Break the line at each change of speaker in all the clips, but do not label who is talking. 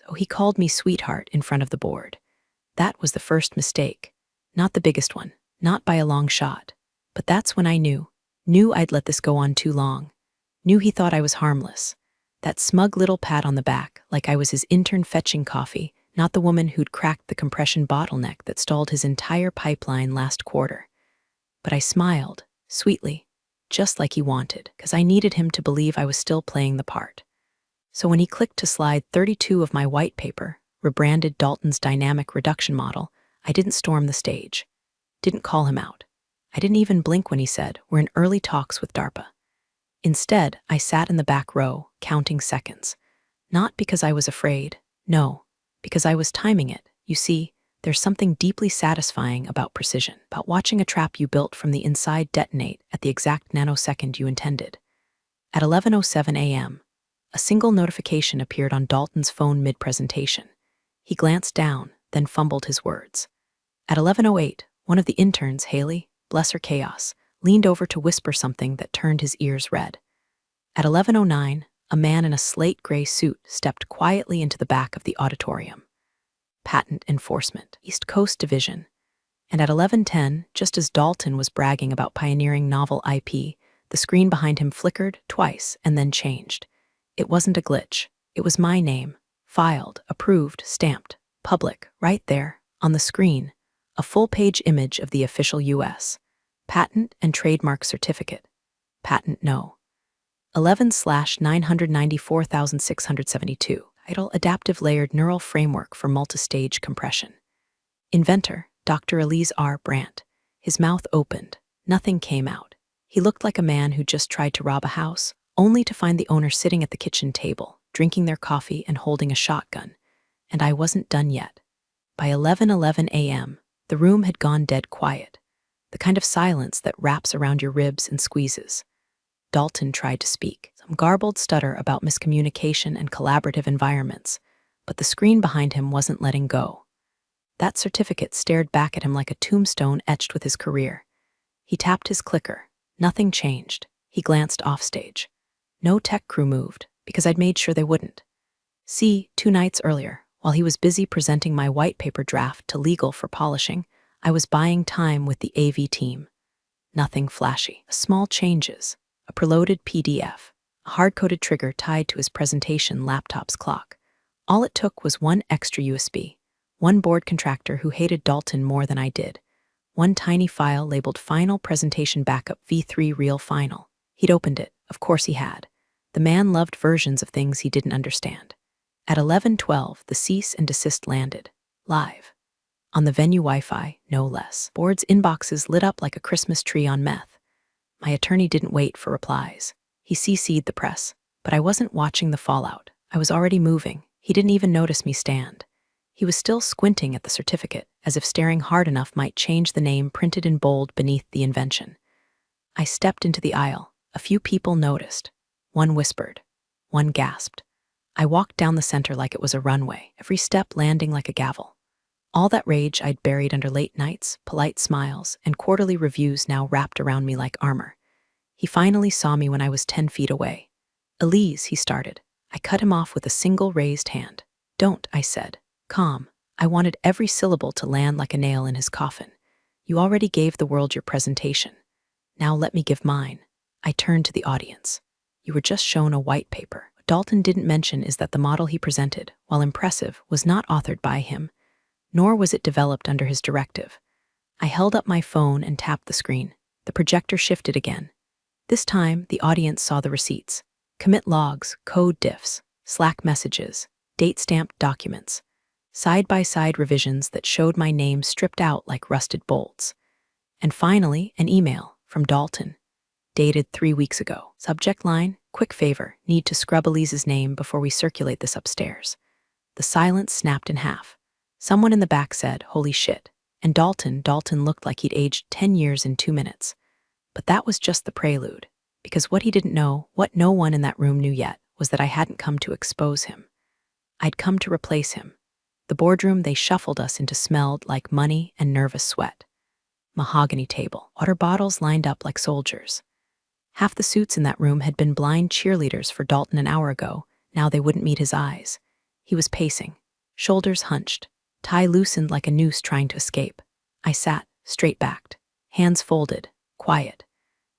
So he called me sweetheart in front of the board. That was the first mistake. Not the biggest one, not by a long shot. But that's when I knew I'd let this go on too long. Knew he thought I was harmless. That smug little pat on the back, like I was his intern fetching coffee, not the woman who'd cracked the compression bottleneck that stalled his entire pipeline last quarter. But I smiled, sweetly, just like he wanted, because I needed him to believe I was still playing the part. So when he clicked to slide 32 of my white paper, rebranded Dalton's dynamic reduction model, I didn't storm the stage. Didn't call him out. I didn't even blink when he said, "We're in early talks with DARPA." Instead, I sat in the back row, counting seconds. Not because I was afraid, no, because I was timing it. You see, there's something deeply satisfying about precision, about watching a trap you built from the inside detonate at the exact nanosecond you intended. At 11:07 a.m., a single notification appeared on Dalton's phone mid-presentation. He glanced down, then fumbled his words. At 11:08, one of the interns, Haley, bless her chaos, leaned over to whisper something that turned his ears red. At 11:09, a man in a slate gray suit stepped quietly into the back of the auditorium. Patent Enforcement, East Coast Division. And at 11:10, just as Dalton was bragging about pioneering novel IP, the screen behind him flickered twice and then changed. It wasn't a glitch. It was my name, filed, approved, stamped, public, right there, on the screen, a full-page image of the official U.S. Patent and Trademark Certificate. Patent No. 11/994,672. Title: Adaptive Layered Neural Framework for Multistage Compression. Inventor: Dr. Elise R. Brandt. His mouth opened. Nothing came out. He looked like a man who just tried to rob a house, only to find the owner sitting at the kitchen table, drinking their coffee and holding a shotgun. And I wasn't done yet. By 11:11 a.m., the room had gone dead quiet, the kind of silence that wraps around your ribs and squeezes. Dalton tried to speak, some garbled stutter about miscommunication and collaborative environments, but the screen behind him wasn't letting go. That certificate stared back at him like a tombstone etched with his career. He tapped his clicker. Nothing changed. He glanced offstage. No tech crew moved, because I'd made sure they wouldn't. See, 2 nights earlier, while he was busy presenting my white paper draft to legal for polishing, I was buying time with the AV team. Nothing flashy. Small changes. A preloaded PDF. A hard-coded trigger tied to his presentation laptop's clock. All it took was one extra USB. One board contractor who hated Dalton more than I did. One tiny file labeled Final Presentation Backup V3 Real Final. He'd opened it. Of course he had. The man loved versions of things he didn't understand. At 11:12, the cease and desist landed. Live. On the venue Wi-Fi, no less. Board's inboxes lit up like a Christmas tree on meth. My attorney didn't wait for replies. He CC'd the press, but I wasn't watching the fallout. I was already moving. He didn't even notice me stand. He was still squinting at the certificate, as if staring hard enough might change the name printed in bold beneath the invention. I stepped into the aisle. A few people noticed. One whispered. One gasped. I walked down the center like it was a runway, every step landing like a gavel. All that rage I'd buried under late nights, polite smiles, and quarterly reviews now wrapped around me like armor. He finally saw me when I was 10 feet away. "Elise," he started. I cut him off with a single raised hand. "Don't," I said. Calm. I wanted every syllable to land like a nail in his coffin. "You already gave the world your presentation. Now let me give mine." I turned to the audience. "You were just shown a white paper. What Dalton didn't mention is that the model he presented, while impressive, was not authored by him, nor was it developed under his directive." I held up my phone and tapped the screen. The projector shifted again. This time, the audience saw the receipts. Commit logs, code diffs, Slack messages, date-stamped documents. Side-by-side revisions that showed my name stripped out like rusted bolts. And finally, an email from Dalton, dated 3 weeks ago. Subject line: "Quick favor, need to scrub Elise's name before we circulate this upstairs." The silence snapped in half. Someone in the back said, "Holy shit." And Dalton looked like he'd aged 10 years in 2 minutes. But that was just the prelude, because what he didn't know, what no one in that room knew yet, was that I hadn't come to expose him. I'd come to replace him. The boardroom they shuffled us into smelled like money and nervous sweat. Mahogany table, water bottles lined up like soldiers. Half the suits in that room had been blind cheerleaders for Dalton an hour ago. Now they wouldn't meet his eyes. He was pacing, shoulders hunched, tie loosened like a noose trying to escape. I sat, straight-backed, hands folded, quiet,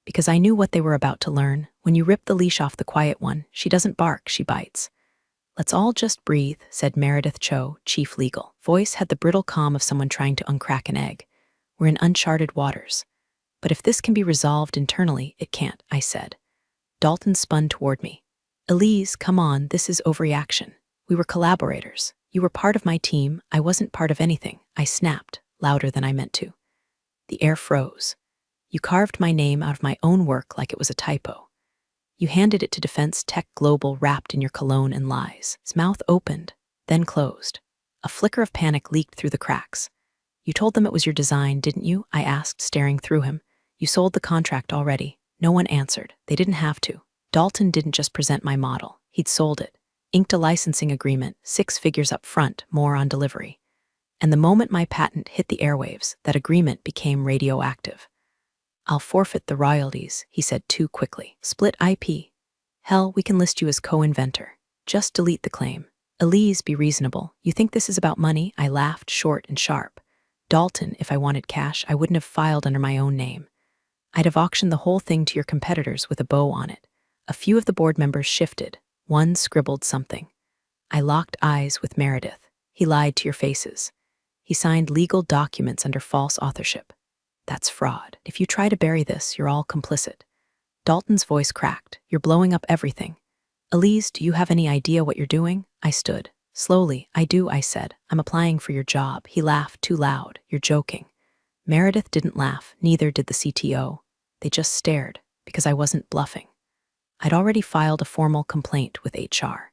because I knew what they were about to learn. When you rip the leash off the quiet one, she doesn't bark, she bites. "Let's all just breathe," said Meredith Cho, chief legal. Voice had the brittle calm of someone trying to uncrack an egg. "We're in uncharted waters. But if this can be resolved internally, it can't," I said. Dalton spun toward me. "Elise, come on, this is overreaction. We were collaborators. You were part of my team. I wasn't part of anything," I snapped, louder than I meant to. The air froze. "You carved my name out of my own work like it was a typo. You handed it to Defense Tech Global wrapped in your cologne and lies." His mouth opened, then closed. A flicker of panic leaked through the cracks. "You told them it was your design, didn't you?" I asked, staring through him. "You sold the contract already." No one answered. They didn't have to. Dalton didn't just present my model. He'd sold it. Inked a licensing agreement, 6 figures up front, more on delivery. And the moment my patent hit the airwaves, that agreement became radioactive. "I'll forfeit the royalties," he said too quickly. "Split IP. Hell, we can list you as co-inventor. Just delete the claim." "Elise, be reasonable. You think this is about money?" I laughed, short and sharp. "Dalton, if I wanted cash, I wouldn't have filed under my own name. I'd have auctioned the whole thing to your competitors with a bow on it." A few of the board members shifted. One scribbled something. I locked eyes with Meredith. "He lied to your faces. He signed legal documents under false authorship. That's fraud. If you try to bury this, you're all complicit." Dalton's voice cracked. "You're blowing up everything. Elise, do you have any idea what you're doing?" I stood. Slowly, "I do," I said. "I'm applying for your job." He laughed too loud. "You're joking." Meredith didn't laugh, neither did the CTO. They just stared, because I wasn't bluffing. I'd already filed a formal complaint with HR.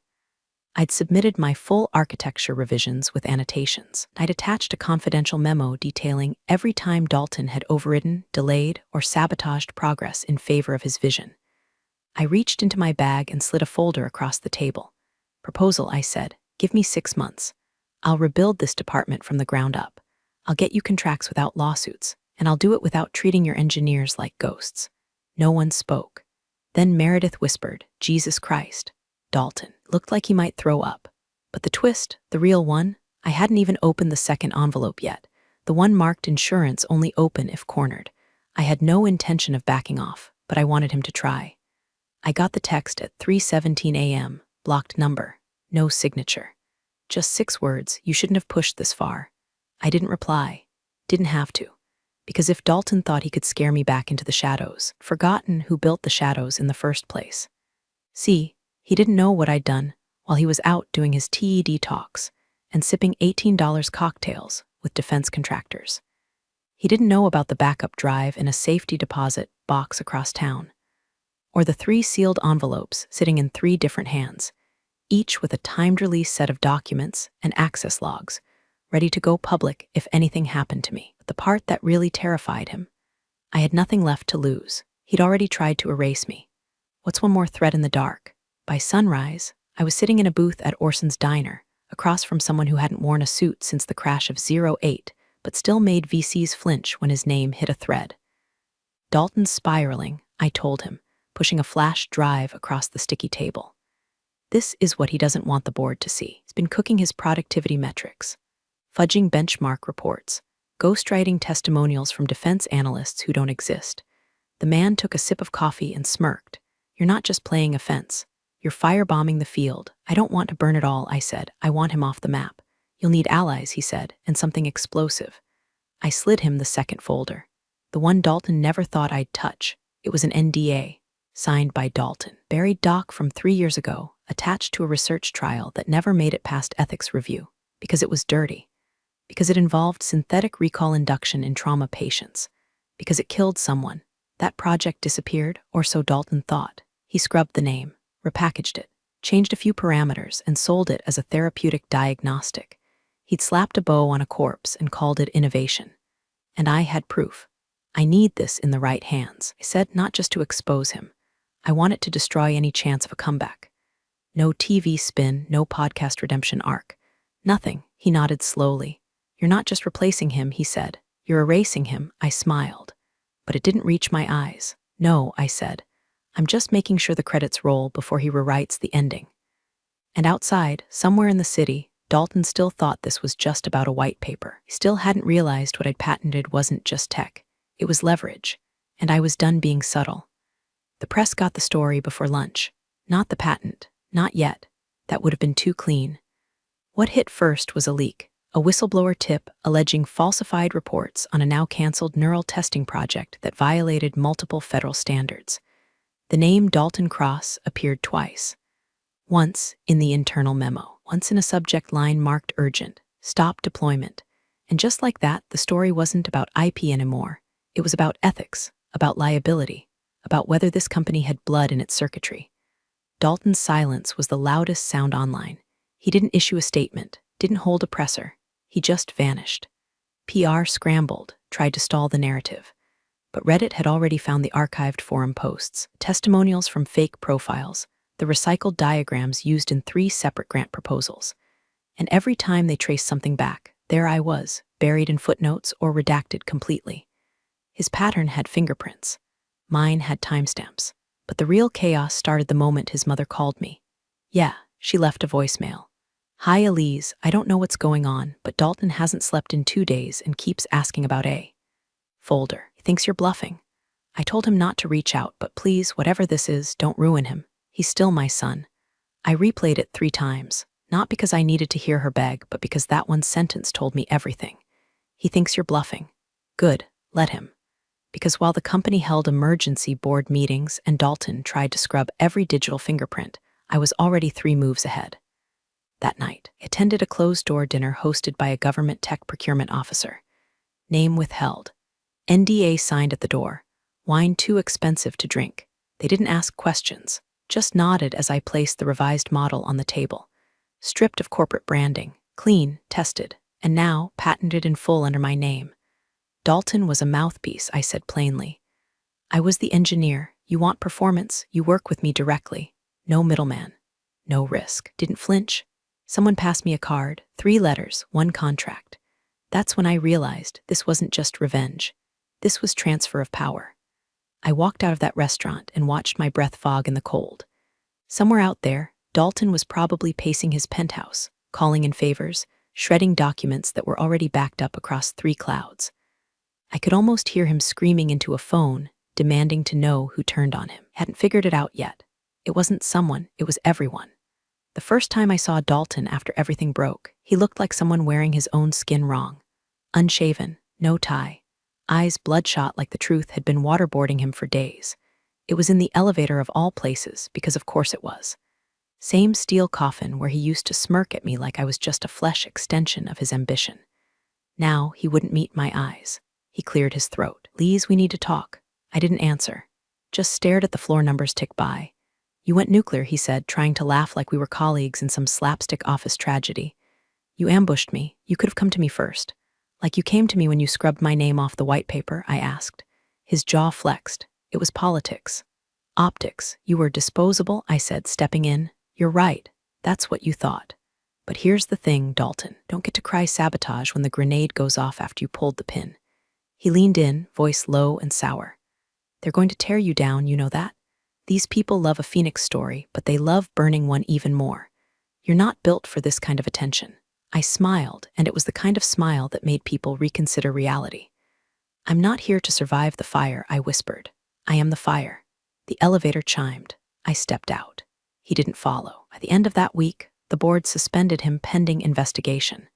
I'd submitted my full architecture revisions with annotations. I'd attached a confidential memo detailing every time Dalton had overridden, delayed, or sabotaged progress in favor of his vision. I reached into my bag and slid a folder across the table. "Proposal," I said. "Give me 6 months. I'll rebuild this department from the ground up. I'll get you contracts without lawsuits, and I'll do it without treating your engineers like ghosts." No one spoke. Then Meredith whispered, "Jesus Christ." Dalton looked like he might throw up. But the twist, the real one, I hadn't even opened the second envelope yet. The one marked insurance only open if cornered. I had no intention of backing off, but I wanted him to try. I got the text at 3:17 a.m., blocked number, no signature. Just 6 words, "You shouldn't have pushed this far." I didn't reply. Didn't have to. Because if Dalton thought he could scare me back into the shadows, forgotten who built the shadows in the first place. See, he didn't know what I'd done while he was out doing his TED talks and sipping $18 cocktails with defense contractors. He didn't know about the backup drive in a safety deposit box across town, or the 3 sealed envelopes sitting in 3 different hands, each with a timed release set of documents and access logs, ready to go public if anything happened to me. But the part that really terrified him, I had nothing left to lose. He'd already tried to erase me. What's one more thread in the dark? By sunrise, I was sitting in a booth at Orson's Diner, across from someone who hadn't worn a suit since the crash of 08, but still made VCs flinch when his name hit a thread. "Dalton's spiraling," I told him, pushing a flash drive across the sticky table. "This is what he doesn't want the board to see. He's been cooking his productivity metrics, fudging benchmark reports, ghostwriting testimonials from defense analysts who don't exist." The man took a sip of coffee and smirked. "You're not just playing offense. You're firebombing the field." "I don't want to burn it all," I said. "I want him off the map." "You'll need allies," he said, "and something explosive." I slid him the second folder. The one Dalton never thought I'd touch. It was an NDA, signed by Dalton. Buried doc from 3 years ago, attached to a research trial that never made it past ethics review, because it was dirty. Because it involved synthetic recall induction in trauma patients. Because it killed someone. That project disappeared, or so Dalton thought. He scrubbed the name, repackaged it, changed a few parameters, and sold it as a therapeutic diagnostic. He'd slapped a bow on a corpse and called it innovation. And I had proof. "I need this in the right hands," I said, "not just to expose him. I want it to destroy any chance of a comeback. No TV spin, no podcast redemption arc. Nothing." He nodded slowly. "You're not just replacing him," he said. "You're erasing him." I smiled. But it didn't reach my eyes. "No," I said. "I'm just making sure the credits roll before he rewrites the ending." And outside, somewhere in the city, Dalton still thought this was just about a white paper. He still hadn't realized what I'd patented wasn't just tech. It was leverage. And I was done being subtle. The press got the story before lunch. Not the patent. Not yet. That would have been too clean. What hit first was a leak. A whistleblower tip alleging falsified reports on a now-canceled neural testing project that violated multiple federal standards. The name Dalton Cross appeared twice. Once in the internal memo, once in a subject line marked urgent, stop deployment. And just like that, the story wasn't about IP anymore. It was about ethics, about liability, about whether this company had blood in its circuitry. Dalton's silence was the loudest sound online. He didn't issue a statement, didn't hold a presser. He just vanished. PR scrambled, tried to stall the narrative. But Reddit had already found the archived forum posts, testimonials from fake profiles, the recycled diagrams used in 3 separate grant proposals. And every time they traced something back, there I was, buried in footnotes or redacted completely. His pattern had fingerprints. Mine had timestamps. But the real chaos started the moment his mother called me. Yeah, she left a voicemail. Hi Elise, I don't know what's going on, but Dalton hasn't slept in 2 days and keeps asking about a folder. He thinks you're bluffing. I told him not to reach out, but please, whatever this is, don't ruin him. He's still my son. I replayed it 3 times, not because I needed to hear her beg, but because that one sentence told me everything. He thinks you're bluffing. Good, let him. Because while the company held emergency board meetings and Dalton tried to scrub every digital fingerprint, I was already 3 moves ahead. That night, I attended a closed-door dinner hosted by a government tech procurement officer. Name withheld. NDA signed at the door. Wine too expensive to drink. They didn't ask questions, just nodded as I placed the revised model on the table. Stripped of corporate branding, clean, tested, and now patented in full under my name. Dalton was a mouthpiece, I said plainly. I was the engineer. You want performance, you work with me directly. No middleman. No risk. Didn't flinch. Someone passed me a card, 3 letters, 1 contract. That's when I realized this wasn't just revenge. This was transfer of power. I walked out of that restaurant and watched my breath fog in the cold. Somewhere out there, Dalton was probably pacing his penthouse, calling in favors, shredding documents that were already backed up across 3 clouds. I could almost hear him screaming into a phone, demanding to know who turned on him. Hadn't figured it out yet. It wasn't someone, it was everyone. The first time I saw Dalton after everything broke, he looked like someone wearing his own skin wrong. Unshaven, no tie, eyes bloodshot like the truth had been waterboarding him for days. It was in the elevator of all places, because of course it was. Same steel coffin where he used to smirk at me like I was just a flesh extension of his ambition. Now he wouldn't meet my eyes. He cleared his throat. Lise, we need to talk. I didn't answer. Just stared at the floor numbers tick by. You went nuclear, he said, trying to laugh like we were colleagues in some slapstick office tragedy. You ambushed me. You could have come to me first. Like you came to me when you scrubbed my name off the white paper, I asked. His jaw flexed. It was politics. Optics. You were disposable, I said, stepping in. You're right. That's what you thought. But here's the thing, Dalton. Don't get to cry sabotage when the grenade goes off after you pulled the pin. He leaned in, voice low and sour. They're going to tear you down, you know that? These people love a phoenix story, but they love burning one even more. You're not built for this kind of attention. I smiled, and it was the kind of smile that made people reconsider reality. I'm not here to survive the fire, I whispered. I am the fire. The elevator chimed. I stepped out. He didn't follow. By the end of that week, the board suspended him pending investigation,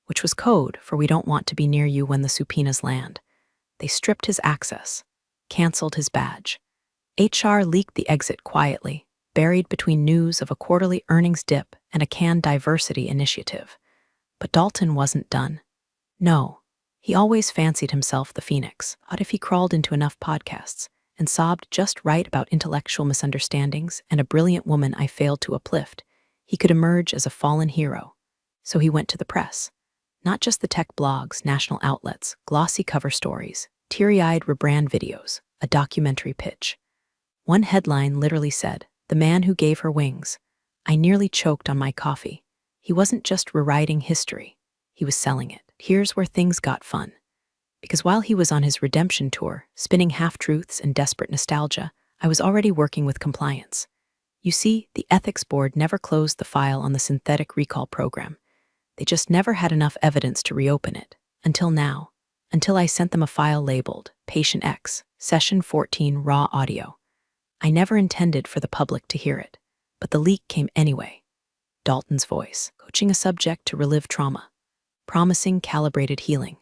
which was code for we don't want to be near you when the subpoenas land. They stripped his access, canceled his badge. HR leaked the exit quietly, buried between news of a quarterly earnings dip and a canned diversity initiative. But Dalton wasn't done. No, he always fancied himself the phoenix. What if he crawled into enough podcasts and sobbed just right about intellectual misunderstandings and a brilliant woman I failed to uplift, he could emerge as a fallen hero. So he went to the press. Not just the tech blogs, national outlets, glossy cover stories, teary-eyed rebrand videos, a documentary pitch. One headline literally said, "The man who gave her wings." I nearly choked on my coffee. He wasn't just rewriting history. He was selling it. Here's where things got fun. Because while he was on his redemption tour, spinning half-truths and desperate nostalgia, I was already working with compliance. You see, the ethics board never closed the file on the synthetic recall program. They just never had enough evidence to reopen it. Until now. Until I sent them a file labeled Patient X, Session 14 Raw Audio. I never intended for the public to hear it, but the leak came anyway. Dalton's voice, coaching a subject to relive trauma, promising calibrated healing,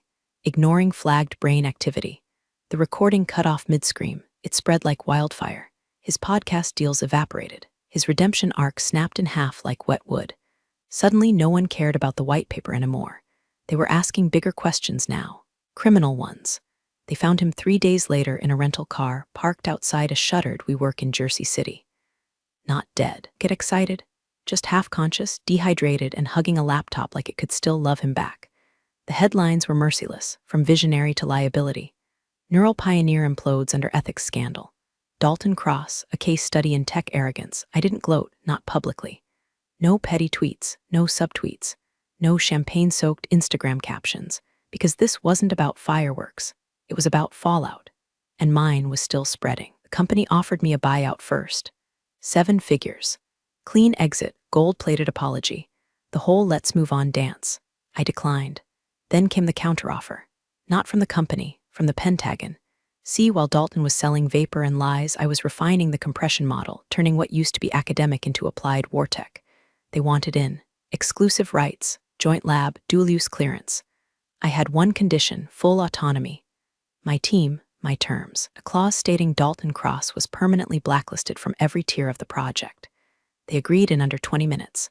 ignoring flagged brain activity. The recording cut off mid-scream. It spread like wildfire. His podcast deals evaporated. His redemption arc snapped in half like wet wood. Suddenly, no one cared about the white paper anymore. They were asking bigger questions now, criminal ones. They found him 3 days later in a rental car, parked outside a shuttered WeWork in Jersey City. Not dead. Get excited? Just half-conscious, dehydrated, and hugging a laptop like it could still love him back. The headlines were merciless, from visionary to liability. Neural pioneer implodes under ethics scandal. Dalton Cross, a case study in tech arrogance. I didn't gloat, not publicly. No petty tweets, no subtweets, no champagne-soaked Instagram captions, because this wasn't about fireworks. It was about fallout. And mine was still spreading. The company offered me a buyout first. 7 figures. Clean exit, gold-plated apology. The whole let's move on dance. I declined. Then came the counteroffer. Not from the company, from the Pentagon. See, while Dalton was selling vapor and lies, I was refining the compression model, turning what used to be academic into applied war tech. They wanted in. Exclusive rights, joint lab, dual-use clearance. I had one condition, full autonomy. My team, my terms. A clause stating Dalton Cross was permanently blacklisted from every tier of the project. They agreed in under 20 minutes.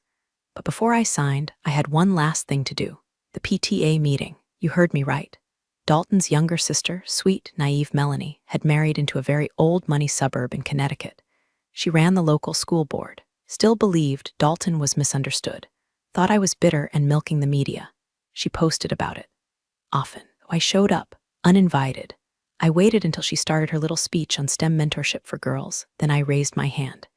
But before I signed, I had one last thing to do. The PTA meeting. You heard me right. Dalton's younger sister, sweet, naive Melanie, had married into a very old-money suburb in Connecticut. She ran the local school board. Still believed Dalton was misunderstood. Thought I was bitter and milking the media. She posted about it. Often. I showed up, uninvited. I waited until she started her little speech on STEM mentorship for girls. Then I raised my hand,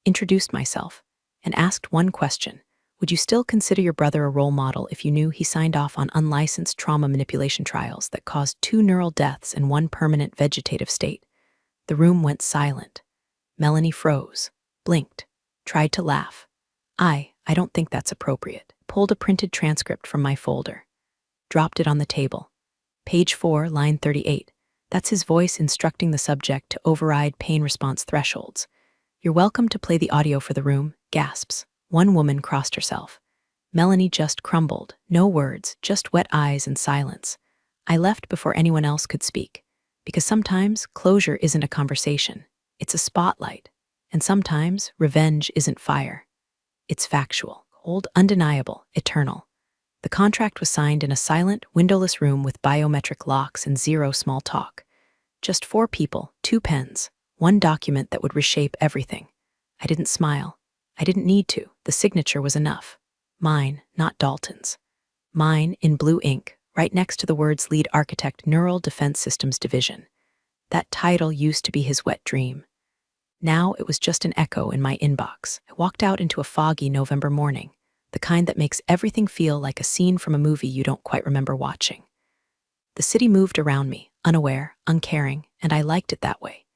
introduced myself, and asked one question. Would you still consider your brother a role model if you knew he signed off on unlicensed trauma manipulation trials that caused 2 neural deaths and 1 permanent vegetative state? The room went silent. Melanie froze, blinked, tried to laugh. I don't think that's appropriate. Pulled a printed transcript from my folder. Dropped it on the table. Page 4, line 38. That's his voice instructing the subject to override pain response thresholds. You're welcome to play the audio for the room. Gasps. One woman crossed herself. Melanie just crumbled. No words, just wet eyes and silence. I left before anyone else could speak. Because sometimes closure isn't a conversation. It's a spotlight. And sometimes revenge isn't fire. It's factual, cold, undeniable, eternal. The contract was signed in a silent, windowless room with biometric locks and zero small talk. Just 4 people, 2 pens, 1 document that would reshape everything. I didn't smile. I didn't need to. The signature was enough. Mine, not Dalton's. Mine, in blue ink, right next to the words Lead Architect Neural Defense Systems Division. That title used to be his wet dream. Now it was just an echo in my inbox. I walked out into a foggy November morning, the kind that makes everything feel like a scene from a movie you don't quite remember watching. The city moved around me, unaware, uncaring, and I liked it that way.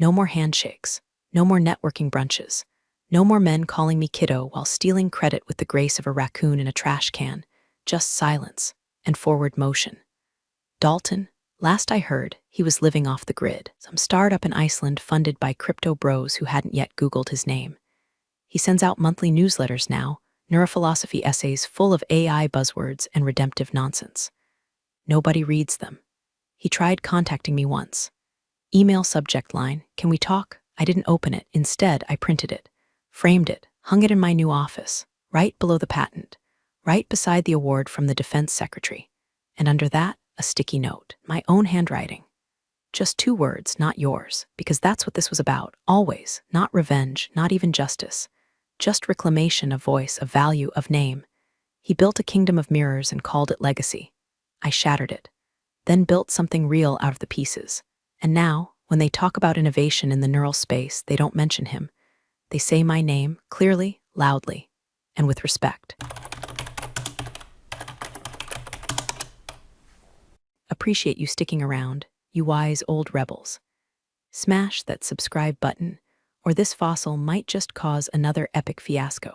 No more handshakes, no more networking brunches, no more men calling me kiddo while stealing credit with the grace of a raccoon in a trash can, just silence and forward motion. Dalton, last I heard, he was living off the grid, some startup in Iceland funded by crypto bros who hadn't yet Googled his name. He sends out monthly newsletters now, neurophilosophy essays full of AI buzzwords and redemptive nonsense. Nobody reads them. He tried contacting me once. Email subject line, "Can we talk?" I didn't open it. Instead, I printed it, framed it, hung it in my new office, right below the patent, right beside the award from the defense secretary. And under that, a sticky note, my own handwriting. Just 2 words, not yours, because that's what this was about, always. Not revenge, not even justice. Just reclamation of voice, of value, of name. He built a kingdom of mirrors and called it legacy. I shattered it, then built something real out of the pieces. And now, when they talk about innovation in the neural space, they don't mention him. They say my name, clearly, loudly, and with respect. Appreciate you sticking around, you wise old rebels. Smash that subscribe button, or this fossil might just cause another epic fiasco.